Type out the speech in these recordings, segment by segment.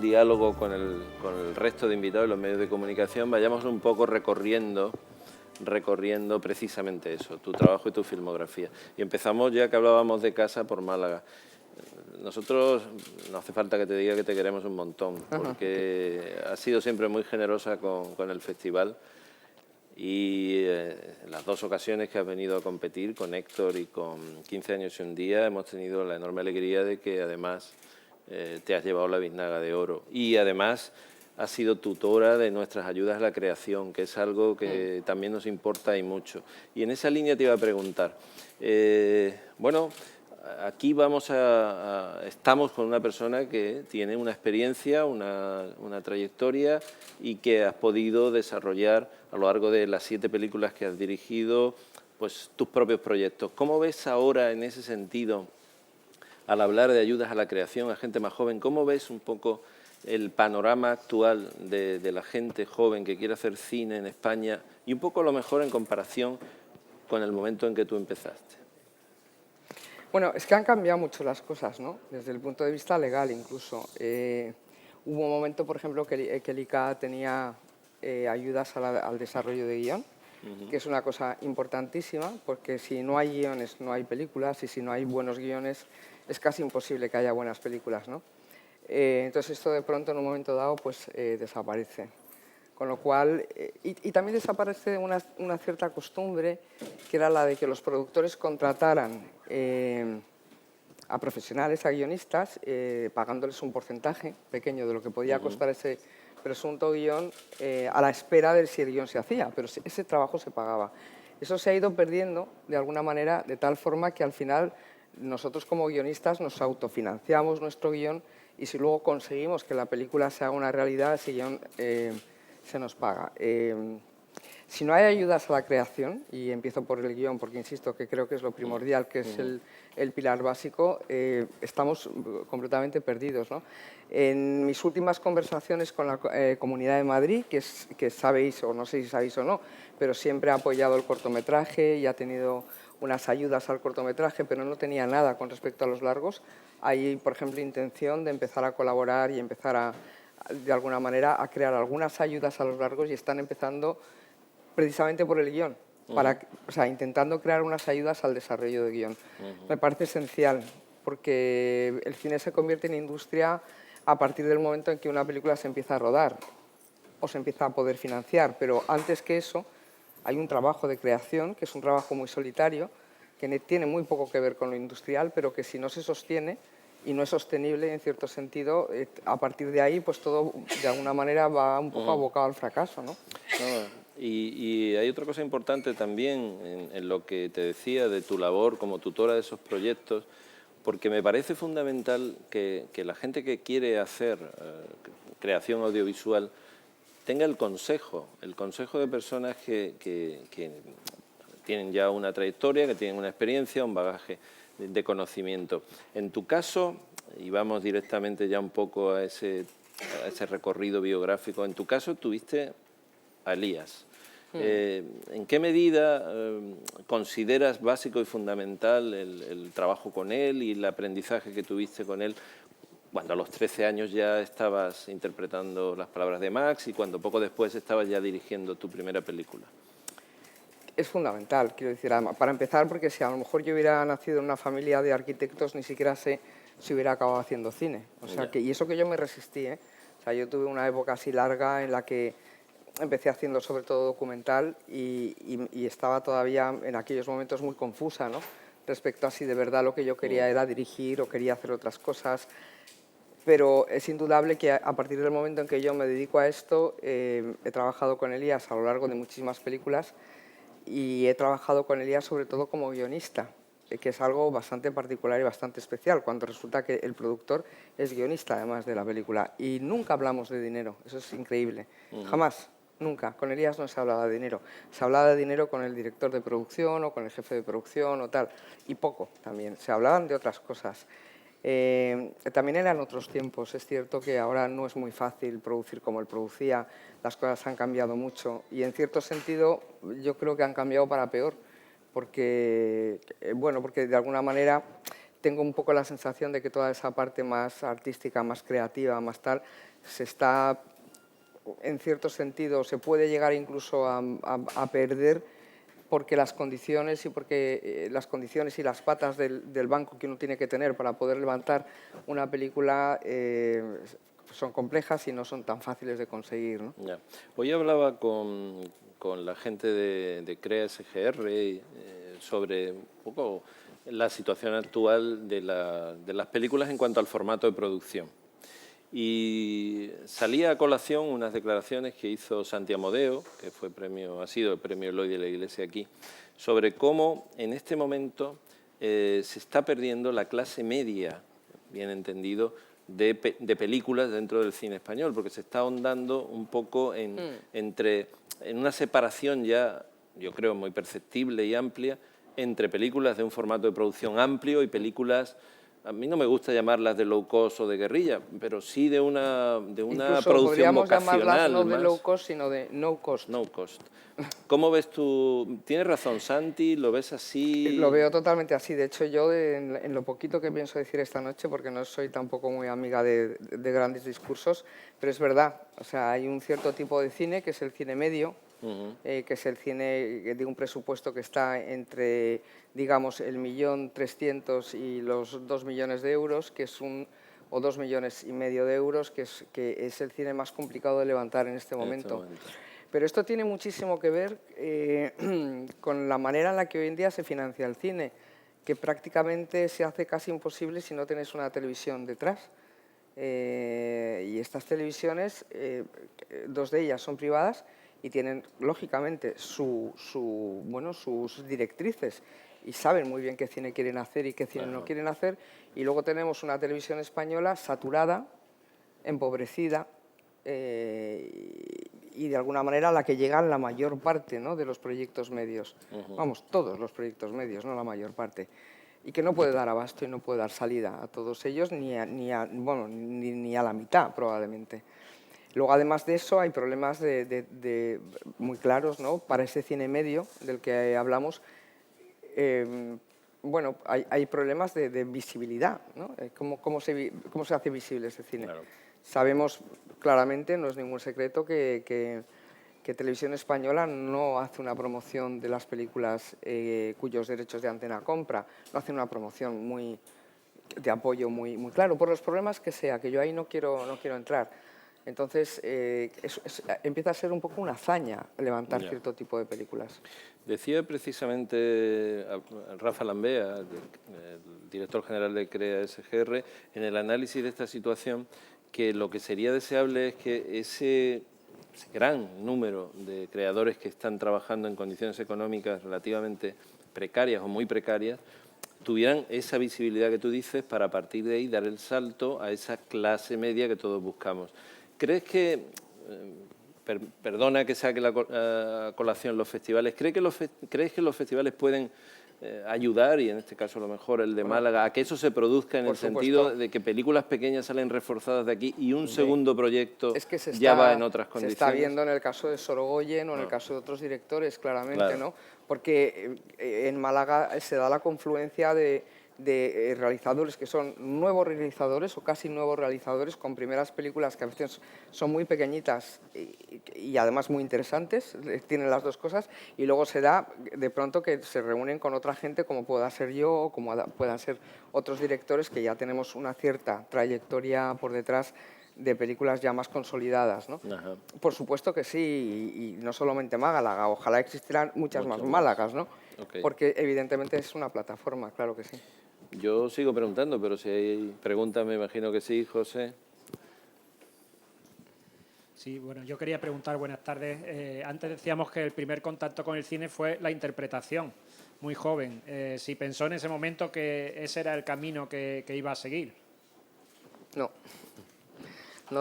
diálogo con el resto de invitados de los medios de comunicación, vayamos un poco recorriendo precisamente eso, tu trabajo y tu filmografía. Y empezamos, ya que hablábamos de casa, por Málaga. Nosotros, no hace falta que te diga que te queremos un montón, porque has sido siempre muy generosa con el festival, y en las dos ocasiones que has venido a competir con Héctor y con 15 años y un día, hemos tenido la enorme alegría de que además te has llevado la biznaga de oro, y además has sido tutora de nuestras ayudas a la creación, que es algo que también nos importa y mucho. Y en esa línea te iba a preguntar, bueno, aquí estamos con una persona que tiene una experiencia, una trayectoria, y que has podido desarrollar a lo largo de las 7 películas que has dirigido, pues tus propios proyectos. ¿Cómo ves ahora en ese sentido, al hablar de ayudas a la creación a gente más joven, cómo ves un poco el panorama actual de la gente joven que quiere hacer cine en España, y un poco a lo mejor en comparación con el momento en que tú empezaste? Bueno, es que han cambiado mucho las cosas, ¿no? Desde el punto de vista legal incluso. Hubo un momento, por ejemplo, que el ICA tenía ayudas al desarrollo de guión, que es una cosa importantísima, porque si no hay guiones no hay películas, y si no hay buenos guiones es casi imposible que haya buenas películas, ¿no? Entonces esto de pronto en un momento dado pues desaparece. Con lo cual, y también desaparece una cierta costumbre, que era la de que los productores contrataran a profesionales, a guionistas, pagándoles un porcentaje pequeño de lo que podía costar ese presunto guión, a la espera de si el guión se hacía, pero ese trabajo se pagaba. Eso se ha ido perdiendo de alguna manera, de tal forma que al final nosotros como guionistas nos autofinanciamos nuestro guión, y si luego conseguimos que la película se haga una realidad, ese guión se nos paga. Si no hay ayudas a la creación, y empiezo por el guión porque insisto que creo que es lo primordial, que es el pilar básico, estamos completamente perdidos, ¿no? En mis últimas conversaciones con la Comunidad de Madrid, que sabéis, o no sé si sabéis o no, pero siempre ha apoyado el cortometraje y ha tenido unas ayudas al cortometraje, pero no tenía nada con respecto a los largos. Hay, por ejemplo, intención de empezar a colaborar y empezar de alguna manera, a crear algunas ayudas a los largos, y están empezando precisamente por el guión, o sea, intentando crear unas ayudas al desarrollo de guión. Me parece esencial, porque el cine se convierte en industria a partir del momento en que una película se empieza a rodar o se empieza a poder financiar, pero antes que eso hay un trabajo de creación, que es un trabajo muy solitario, que tiene muy poco que ver con lo industrial, pero que si no se sostiene y no es sostenible en cierto sentido, a partir de ahí pues todo de alguna manera va un poco abocado al fracaso, ¿no? Y hay otra cosa importante también en lo que te decía de tu labor como tutora de esos proyectos, porque me parece fundamental que la gente que quiere hacer creación audiovisual tenga el consejo de personas que tienen ya una trayectoria, que tienen una experiencia, un bagaje de conocimiento. En tu caso, y vamos directamente ya un poco a ese recorrido biográfico, en tu caso tuviste a Elías. ¿En qué medida consideras básico y fundamental el trabajo con él y el aprendizaje que tuviste con él cuando a los 13 años ya estabas interpretando Las palabras de Max y cuando poco después estabas ya dirigiendo tu primera película? Es fundamental, quiero decir, para empezar, porque si a lo mejor yo hubiera nacido en una familia de arquitectos, ni siquiera sé si hubiera acabado haciendo cine. O sea, y eso que yo me resistí, ¿eh? O sea, yo tuve una época así larga en la que empecé haciendo sobre todo documental y estaba todavía en aquellos momentos muy confusa, ¿no? Respecto a si de verdad lo que yo quería era dirigir o quería hacer otras cosas. Pero es indudable que a partir del momento en que yo me dedico a esto, he trabajado con Elías a lo largo de muchísimas películas, y he trabajado con Elías sobre todo como guionista, que es algo bastante particular y bastante especial, cuando resulta que el productor es guionista además de la película. Y nunca hablamos de dinero, eso es increíble. Jamás, nunca. Con Elías no se hablaba de dinero. Se hablaba de dinero con el director de producción o con el jefe de producción o tal, y poco también. Se hablaban de otras cosas. También eran otros tiempos, es cierto que ahora no es muy fácil producir como él producía, las cosas han cambiado mucho y en cierto sentido yo creo que han cambiado para peor, porque, bueno, porque de alguna manera tengo un poco la sensación de que toda esa parte más artística, más creativa, más tal, se está, en cierto sentido, se puede llegar incluso a perder porque las condiciones y las patas del banco que uno tiene que tener para poder levantar una película son complejas y no son tan fáciles de conseguir, ¿no? Ya. Hoy hablaba con la gente de CREA SGR sobre un poco la situación actual de las películas en cuanto al formato de producción. Y salía a colación unas declaraciones que hizo Santi Amodeo, que ha sido el premio Eloy de la Iglesia aquí, sobre cómo en este momento se está perdiendo la clase media, bien entendido, de películas dentro del cine español, porque se está ahondando un poco en una separación ya, yo creo, muy perceptible y amplia, entre películas de un formato de producción amplio y películas, a mí no me gusta llamarlas de low cost o de guerrilla, pero sí de una Incluso producción podríamos llamarlas vocacional no de más. low cost, sino de no cost. No cost. ¿Cómo ves tú? ¿Tienes razón, Santi? ¿Lo ves así? Lo veo totalmente así. De hecho, yo en lo poquito que pienso decir esta noche, porque no soy tampoco muy amiga de grandes discursos, pero es verdad. O sea, hay un cierto tipo de cine, que es el cine medio, que es el cine de un presupuesto que está entre, digamos, el 1.300.000 y los 2 millones de euros, que es o 2,5 millones de euros, que es el cine más complicado de levantar en este momento. Pero esto tiene muchísimo que ver con la manera en la que hoy en día se financia el cine, que prácticamente se hace casi imposible si no tienes una televisión detrás. Y estas televisiones, dos de ellas son privadas y tienen, lógicamente, sus directrices y saben muy bien qué cine quieren hacer y qué cine no quieren hacer. Y luego tenemos una televisión española saturada, empobrecida, y de alguna manera a la que llegan la mayor parte, ¿no?, de los proyectos medios. Vamos, todos los proyectos medios, no la mayor parte. Y que no puede dar abasto y no puede dar salida a todos ellos ni a la mitad, probablemente. Luego, además de eso, hay problemas muy claros, ¿no?, para ese cine medio del que hablamos. Bueno, hay problemas de visibilidad, ¿no? ¿Cómo se hace visible ese cine? Claro. Sabemos claramente, no es ningún secreto, que Televisión Española no hace una promoción de las películas cuyos derechos de antena compra, no hace una promoción de apoyo muy claro, por los problemas que sea, que yo ahí no quiero entrar. Entonces, empieza a ser un poco una hazaña levantar cierto tipo de películas. Decía precisamente Rafa Lambea, el director general de CREA SGR, en el análisis de esta situación, que lo que sería deseable es que ese gran número de creadores que están trabajando en condiciones económicas relativamente precarias o muy precarias tuvieran esa visibilidad que tú dices para a partir de ahí dar el salto a esa clase media que todos buscamos. ¿Crees que, perdona que saque la colación los festivales, ¿crees que los festivales pueden ayudar, y en este caso a lo mejor el de Málaga, a que eso se produzca en el sentido de que películas pequeñas salen reforzadas de aquí y un segundo proyecto ya va en otras condiciones? Se está viendo en el caso de Sorogoyen o en el caso de otros directores, claramente, ¿no? Porque en Málaga se da la confluencia de realizadores que son nuevos realizadores o casi nuevos realizadores con primeras películas que a veces son muy pequeñitas y además muy interesantes, tienen las dos cosas, y luego se da de pronto que se reúnen con otra gente como pueda ser yo o como puedan ser otros directores que ya tenemos una cierta trayectoria por detrás de películas ya más consolidadas, ¿no? Por supuesto que sí, y no solamente Málaga, ojalá existieran muchas más Málagas, ¿no? Porque evidentemente es una plataforma, claro que sí. Yo sigo preguntando, pero si hay preguntas me imagino que sí, José. Sí, bueno, yo quería preguntar, buenas tardes. Antes decíamos que el primer contacto con el cine fue la interpretación, muy joven. Si pensó en ese momento que ese era el camino que iba a seguir. No,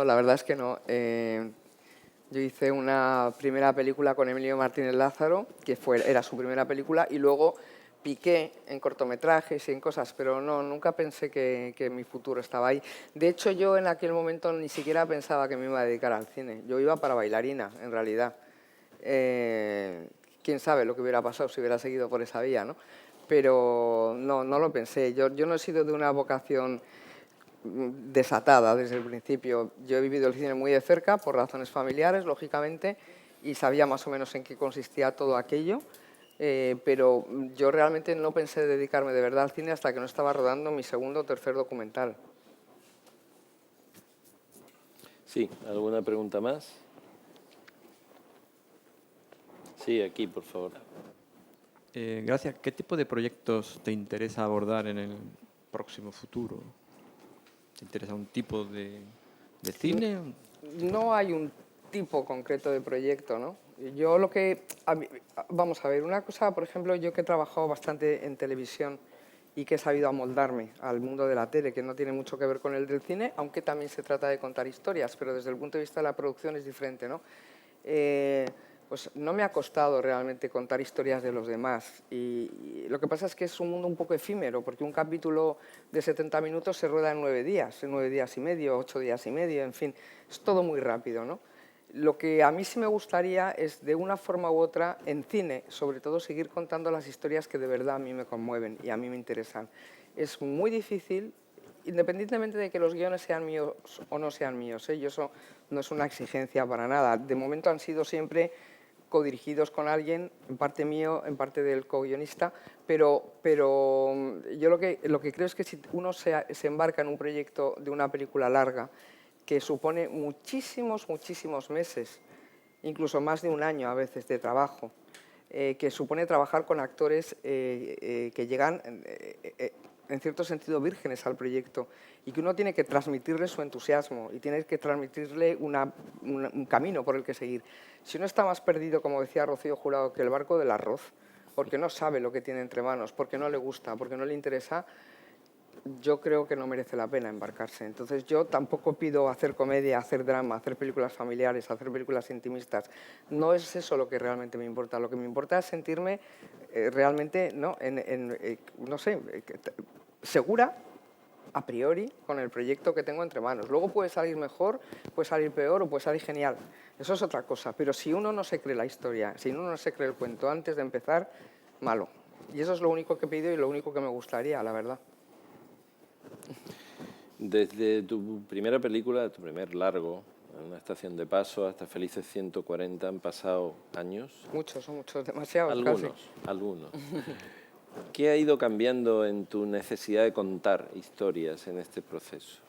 la verdad es que no. Yo hice una primera película con Emilio Martínez Lázaro, que era su primera película, y luego piqué en cortometrajes y en cosas, pero no, nunca pensé que mi futuro estaba ahí. De hecho, yo en aquel momento ni siquiera pensaba que me iba a dedicar al cine. Yo iba para bailarina, en realidad. Quién sabe lo que hubiera pasado si hubiera seguido por esa vía, ¿no? Pero no lo pensé. Yo no he sido de una vocación desatada desde el principio. Yo he vivido el cine muy de cerca, por razones familiares, lógicamente, y sabía más o menos en qué consistía todo aquello, pero yo realmente no pensé dedicarme de verdad al cine hasta que no estaba rodando mi segundo o tercer documental. Sí, ¿alguna pregunta más? Sí, aquí, por favor. Gracias. ¿Qué tipo de proyectos te interesa abordar en el próximo futuro? ¿Te interesa un tipo de cine? No hay un tipo concreto de proyecto, ¿no? Yo lo que... vamos a ver, una cosa, por ejemplo, yo que he trabajado bastante en televisión y que he sabido amoldarme al mundo de la tele, que no tiene mucho que ver con el del cine, aunque también se trata de contar historias, pero desde el punto de vista de la producción es diferente, ¿no? Pues no me ha costado realmente contar historias de los demás. Y lo que pasa es que es un mundo un poco efímero, porque un capítulo de 70 minutos se rueda en 9 días, en 9 días y medio, 8 días y medio, en fin, es todo muy rápido, ¿no? Lo que a mí sí me gustaría es, de una forma u otra, en cine, sobre todo, seguir contando las historias que de verdad a mí me conmueven y a mí me interesan. Es muy difícil, independientemente de que los guiones sean míos o no sean míos, ¿eh? Y eso no es una exigencia para nada. De momento han sido siempre codirigidos con alguien, en parte mío, en parte del co-guionista, pero yo lo que creo es que si uno se embarca en un proyecto de una película larga, que supone muchísimos meses, incluso más de un año a veces de trabajo, que supone trabajar con actores que llegan en cierto sentido vírgenes al proyecto y que uno tiene que transmitirle su entusiasmo y tiene que transmitirle un camino por el que seguir. Si uno está más perdido, como decía Rocío Jurado, que el barco del arroz, porque no sabe lo que tiene entre manos, porque no le gusta, porque no le interesa, yo creo que no merece la pena embarcarse. Entonces yo tampoco pido hacer comedia, hacer drama, hacer películas familiares, hacer películas intimistas. No es eso lo que realmente me importa. Lo que me importa es sentirme realmente, ¿no? No sé, segura a priori con el proyecto que tengo entre manos. Luego puede salir mejor, puede salir peor o puede salir genial. Eso es otra cosa. Pero si uno no se cree la historia, si uno no se cree el cuento antes de empezar, malo. Y eso es lo único que he pedido y lo único que me gustaría, la verdad. Desde tu primera película, tu primer largo, Una estación de paso, hasta Felices 140, han pasado años. Muchos, son muchos, demasiados. Algunos. ¿Qué ha ido cambiando en tu necesidad de contar historias en este proceso?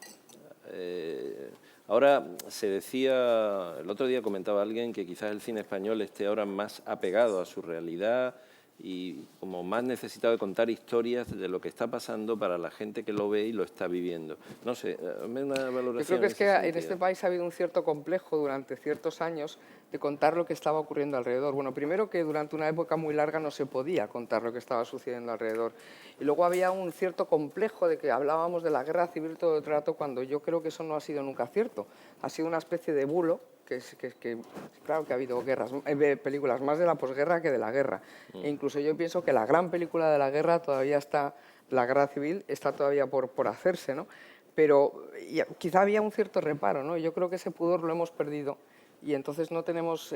Ahora se decía, el otro día comentaba alguien que quizás el cine español esté ahora más apegado a su realidad y como más necesitado de contar historias de lo que está pasando para la gente que lo ve y lo está viviendo. No sé, dame una valoración. Yo creo que es que en este país ha habido un cierto complejo durante ciertos años de contar lo que estaba ocurriendo alrededor. Bueno, primero que durante una época muy larga no se podía contar lo que estaba sucediendo alrededor. Y luego había un cierto complejo de que hablábamos de la guerra civil todo el rato, cuando yo creo que eso no ha sido nunca cierto. Ha sido una especie de bulo, claro que ha habido películas más de la posguerra que de la guerra. E incluso yo pienso que la gran película de la guerra todavía está, la guerra civil está todavía por hacerse, ¿no? Pero quizá había un cierto reparo, ¿no? Yo creo que ese pudor lo hemos perdido y entonces no tenemos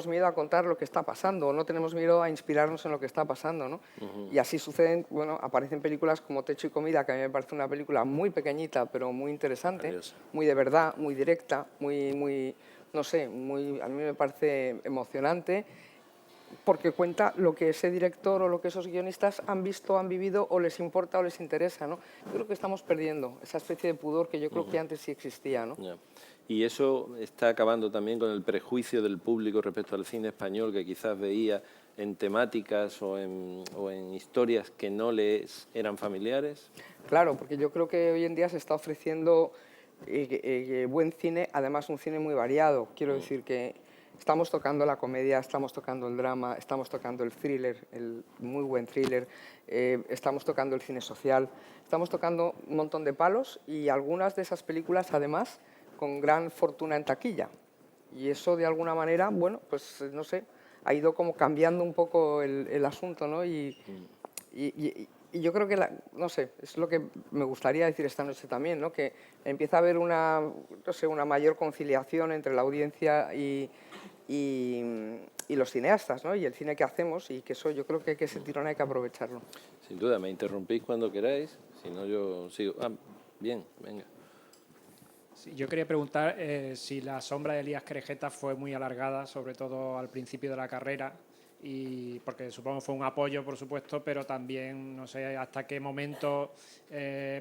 miedo a contar lo que está pasando, no tenemos miedo a inspirarnos en lo que está pasando, ¿no? Y así suceden, bueno, aparecen películas como Techo y Comida, que a mí me parece una película muy pequeñita, pero muy interesante, Adiós. muy de verdad, muy directa, no sé, a mí me parece emocionante, porque cuenta lo que ese director o lo que esos guionistas han visto, han vivido o les importa o les interesa, ¿no? Yo creo que estamos perdiendo esa especie de pudor que yo creo que antes sí existía, ¿no? Yeah. Y eso está acabando también con el prejuicio del público respecto al cine español, que quizás veía en temáticas o en historias que no les eran familiares. Claro, porque yo creo que hoy en día se está ofreciendo buen cine, además un cine muy variado. Quiero decir que estamos tocando la comedia, estamos tocando el drama, estamos tocando el thriller, el muy buen thriller, estamos tocando el cine social, estamos tocando un montón de palos y algunas de esas películas, además, con gran fortuna en taquilla. Y eso, de alguna manera, bueno, pues no sé, ha ido como cambiando un poco el asunto, ¿no? Y yo creo que, no sé, es lo que me gustaría decir esta noche también, ¿no? Que empieza a haber una mayor conciliación entre la audiencia y los cineastas, ¿no? Y el cine que hacemos, y que eso yo creo que ese tirón hay que aprovecharlo. Sin duda, me interrumpís cuando queráis, si no yo sigo. Bien, venga. Sí, yo quería preguntar si la sombra de Elías Querejeta fue muy alargada, sobre todo al principio de la carrera, y porque supongo fue un apoyo, por supuesto, pero también no sé hasta qué momento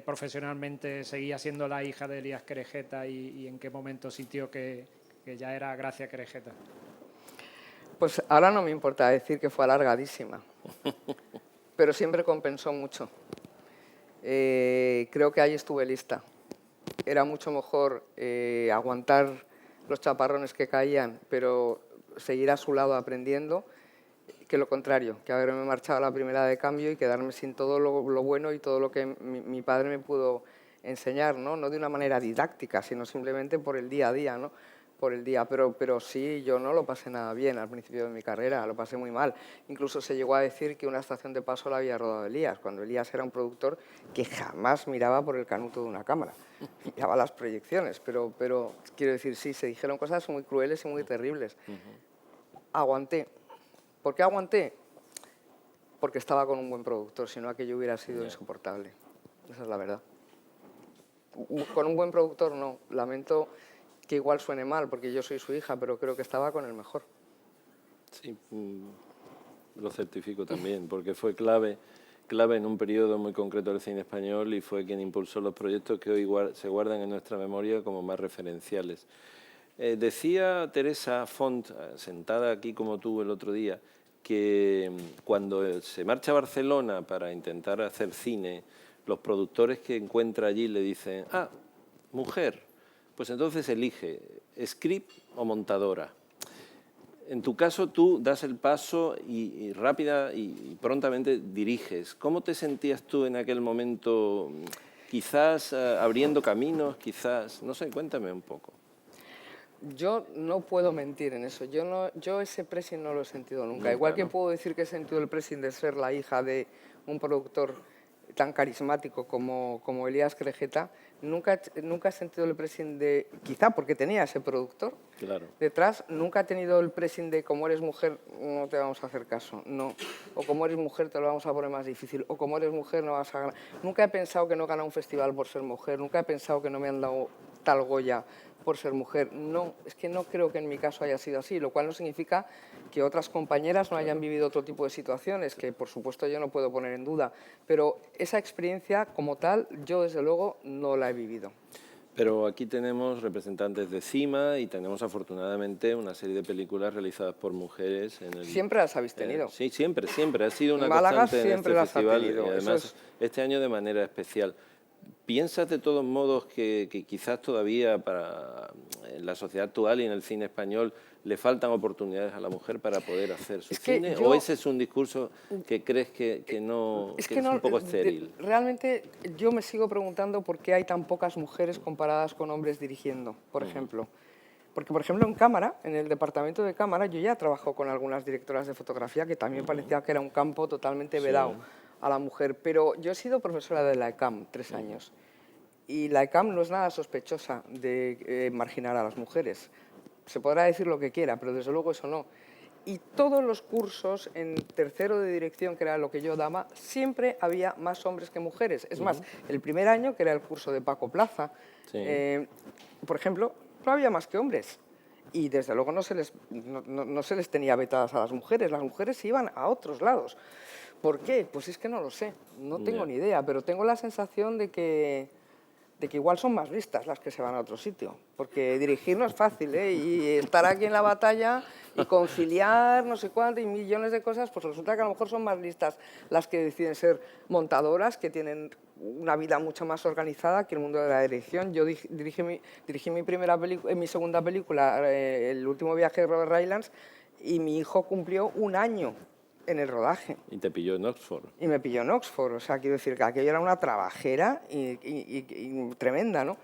profesionalmente seguía siendo la hija de Elías Querejeta y en qué momento sintió que ya era Gracia Querejeta. Pues ahora no me importa decir que fue alargadísima, pero siempre compensó mucho. Creo que ahí estuve lista. Era mucho mejor aguantar los chaparrones que caían, pero seguir a su lado aprendiendo, que lo contrario, que haberme marchado a la primera de cambio y quedarme sin todo lo bueno y todo lo que mi padre me pudo enseñar, ¿no? No de una manera didáctica, sino simplemente por el día a día, ¿no? Por el día, pero sí, yo no lo pasé nada bien al principio de mi carrera, lo pasé muy mal. Incluso se llegó a decir que una estación de paso la había rodado Elías, cuando Elías era un productor que jamás miraba por el canuto de una cámara, miraba las proyecciones, pero quiero decir, sí, se dijeron cosas muy crueles y muy terribles. Aguanté. ¿Por qué aguanté? Porque estaba con un buen productor, si no aquello hubiera sido insoportable. Esa es la verdad. Con un buen productor no, lamento que igual suene mal, porque yo soy su hija, pero creo que estaba con el mejor. Sí, lo certifico también, porque fue clave en un periodo muy concreto del cine español y fue quien impulsó los proyectos que hoy se guardan en nuestra memoria como más referenciales. Decía Teresa Font, sentada aquí como tú el otro día, que cuando se marcha a Barcelona para intentar hacer cine, los productores que encuentra allí le dicen, ah, mujer, pues entonces elige script o montadora. En tu caso, tú das el paso y rápida y prontamente diriges. ¿Cómo te sentías tú en aquel momento? Quizás abriendo caminos, quizás, no sé, cuéntame un poco. Yo no puedo mentir en eso. Yo ese pressing no lo he sentido nunca. Igual que ¿no? puedo decir que he sentido el pressing de ser la hija de un productor tan carismático como Elías Querejeta, nunca he sentido el pressing de, quizá porque tenía ese productor Claro. detrás, nunca he tenido el pressing de como eres mujer no te vamos a hacer caso, no. O como eres mujer te lo vamos a poner más difícil, o como eres mujer no vas a ganar. Nunca he pensado que no he ganado un festival por ser mujer, nunca he pensado que no me han dado tal Goya por ser mujer. No, es que no creo que en mi caso haya sido así, lo cual no significa que otras compañeras no hayan vivido otro tipo de situaciones, que por supuesto yo no puedo poner en duda, pero esa experiencia como tal, yo desde luego no la he vivido. Pero aquí tenemos representantes de CIMA y tenemos afortunadamente una serie de películas realizadas por mujeres. Siempre las habéis tenido. Sí, siempre. Ha sido una Málaga constante en siempre este las ha festival tenido, y eso además es. este año de manera especial. ¿Piensas de todos modos que quizás todavía en la sociedad actual y en el cine español le faltan oportunidades a la mujer para poder hacer su cine? ¿O ese es un discurso que crees que no, es que es un poco estéril? Realmente yo me sigo preguntando por qué hay tan pocas mujeres comparadas con hombres dirigiendo, por ejemplo. Porque, por ejemplo, en cámara, en el departamento de cámara, yo ya trabajo con algunas directoras de fotografía que también parecía que era un campo totalmente vedado a la mujer. Pero yo he sido profesora de la ECAM 3 años y la ECAM no es nada sospechosa de marginar a las mujeres. Se podrá decir lo que quiera, pero desde luego eso no. Y todos los cursos en tercero de dirección, que era lo que yo daba, siempre había más hombres que mujeres. Es más, el primer año, que era el curso de Paco Plaza, por ejemplo, no había más que hombres. Y desde luego no se les tenía vetadas a las mujeres se iban a otros lados. ¿Por qué? Pues es que no lo sé, no tengo ni idea, pero tengo la sensación de que igual son más listas las que se van a otro sitio, porque dirigir no es fácil, ¿eh? Y estar aquí en la batalla y conciliar no sé cuánto y millones de cosas, pues resulta que a lo mejor son más listas las que deciden ser montadoras, que tienen una vida mucho más organizada que el mundo de la dirección. Yo dirigí mi segunda película, El último viaje de Robert Rylance, y mi hijo cumplió 1 año en el rodaje. Y te pilló en Oxford. Y me pilló en Oxford, o sea, quiero decir que aquello era una trabajera y tremenda, ¿no?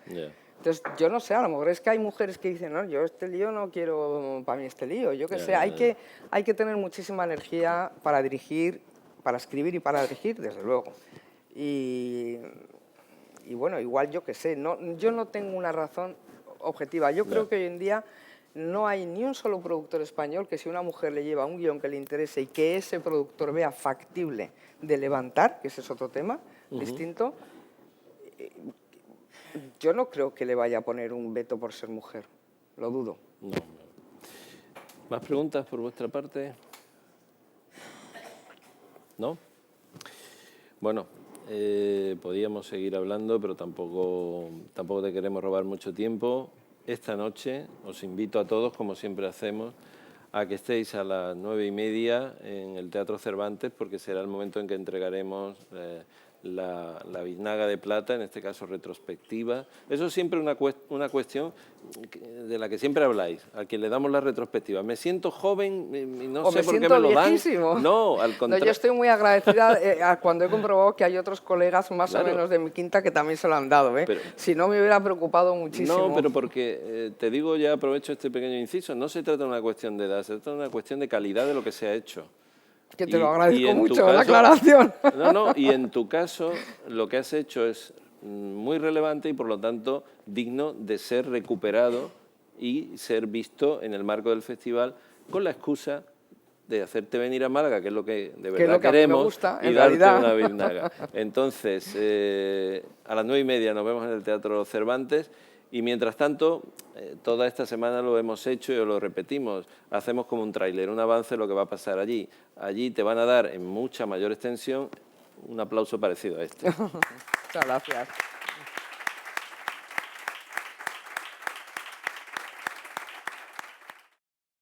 Entonces, yo no sé, a lo mejor es que hay mujeres que dicen, no, yo este lío no quiero para mí este lío, yo qué sé, hay que tener muchísima energía para dirigir, para escribir y para dirigir, desde luego. Y bueno, igual yo qué sé, yo no tengo una razón objetiva, yo creo que hoy en día no hay ni un solo productor español que si una mujer le lleva un guión que le interese y que ese productor vea factible de levantar, que ese es otro tema distinto, Yo no creo que le vaya a poner un veto por ser mujer, lo dudo. No. ¿Más preguntas por vuestra parte? ¿No? Bueno, podíamos seguir hablando, pero tampoco te queremos robar mucho tiempo. Esta noche os invito a todos, como siempre hacemos, a que estéis a las 9:30 en el Teatro Cervantes, porque será el momento en que entregaremos la biznaga de plata, en este caso retrospectiva. Eso es siempre una cuestión de la que siempre habláis, a quien le damos la retrospectiva. Me siento joven y no sé por qué me lo viejísimo. dan. No, al No, contrario. yo estoy muy agradecida cuando he comprobado que hay otros colegas más o menos de mi quinta que también se lo han dado. Pero, si no, me hubiera preocupado muchísimo. No, pero porque, te digo, ya aprovecho este pequeño inciso, no se trata de una cuestión de edad, se trata de una cuestión de calidad de lo que se ha hecho. Que te lo agradezco mucho, caso, la aclaración. No, y en tu caso lo que has hecho es muy relevante y por lo tanto digno de ser recuperado y ser visto en el marco del festival con la excusa de hacerte venir a Málaga, que es lo que de verdad que queremos, me gusta, y en darte realidad. una biznaga. Entonces, a las 9:30 nos vemos en el Teatro Cervantes. Y mientras tanto, toda esta semana lo hemos hecho y lo repetimos. Hacemos como un tráiler, un avance de lo que va a pasar allí. Allí te van a dar en mucha mayor extensión un aplauso parecido a este. Muchas gracias.